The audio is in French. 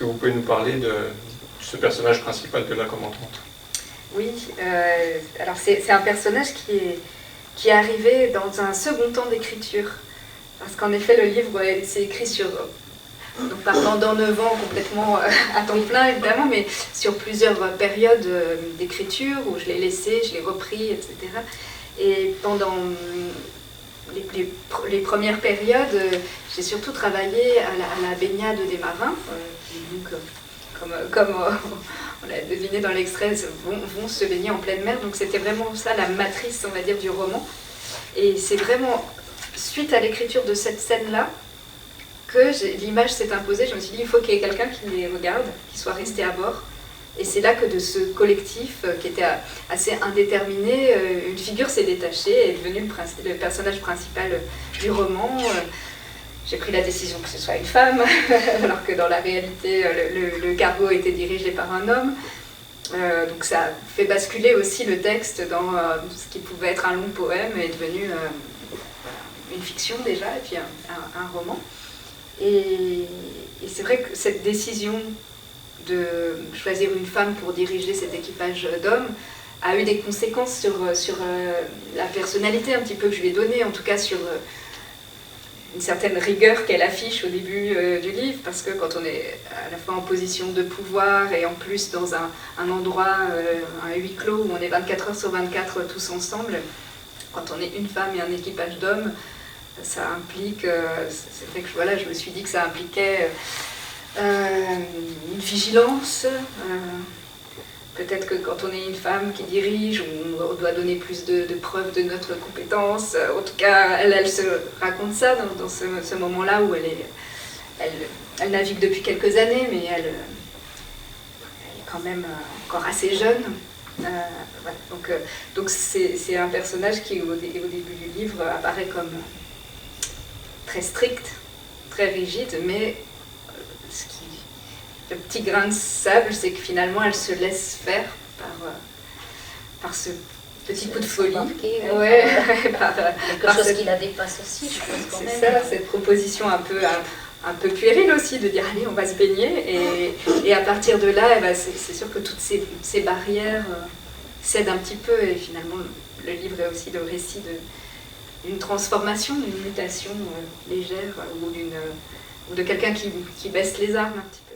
que vous pouvez nous parler de ce personnage principal de la commentante? Oui, alors c'est un personnage qui est arrivé dans un second temps d'écriture. Parce qu'en effet, le livre, c'est écrit sur, donc pendant 9 ans, complètement à temps plein évidemment, mais sur plusieurs périodes d'écriture où je l'ai laissé, je l'ai repris, etc. Et pendant les premières périodes, j'ai surtout travaillé à la baignade des marins, qui donc, comme on l'a deviné dans l'extrait, vont se baigner en pleine mer. Donc c'était vraiment ça la matrice, on va dire, du roman. Et c'est vraiment suite à l'écriture de cette scène-là que l'image s'est imposée. Je me suis dit, il faut qu'il y ait quelqu'un qui les regarde, qui soit resté à bord. Et c'est là que de ce collectif, qui était assez indéterminé, une figure s'est détachée et est devenue le personnage principal du roman. J'ai pris la décision que ce soit une femme, alors que dans la réalité, le cargo était dirigé par un homme. Donc ça a fait basculer aussi le texte dans ce qui pouvait être un long poème est devenu une fiction déjà, et puis un roman. Et c'est vrai que cette décision de choisir une femme pour diriger cet équipage d'hommes a eu des conséquences sur la personnalité un petit peu que je lui ai donnée, en tout cas sur une certaine rigueur qu'elle affiche au début du livre, parce que quand on est à la fois en position de pouvoir et en plus dans un endroit, un huis clos où on est 24 heures sur 24 tous ensemble, quand on est une femme et un équipage d'hommes, ça implique, c'est vrai que voilà, je me suis dit que ça impliquait une vigilance, peut-être que quand on est une femme qui dirige, on doit donner plus de preuves de notre compétence. En tout cas, elle se raconte ça dans ce moment-là où elle navigue depuis quelques années, mais elle est quand même encore assez jeune. Voilà. Donc c'est un personnage qui, au début du livre, apparaît comme très strict, très rigide, mais le petit grain de sable, c'est que finalement elle se laisse faire par ce petit coup de folie. Ouais. Quelque chose qui la dépasse aussi, je pense quand même. C'est ça, cette proposition un peu puérile aussi, de dire allez, on va se baigner. Et à partir de là, eh ben, c'est sûr que toutes ces barrières cèdent un petit peu. Et finalement, le livre est aussi le récit d'une transformation, d'une mutation légère ou de quelqu'un qui baisse les armes un petit peu.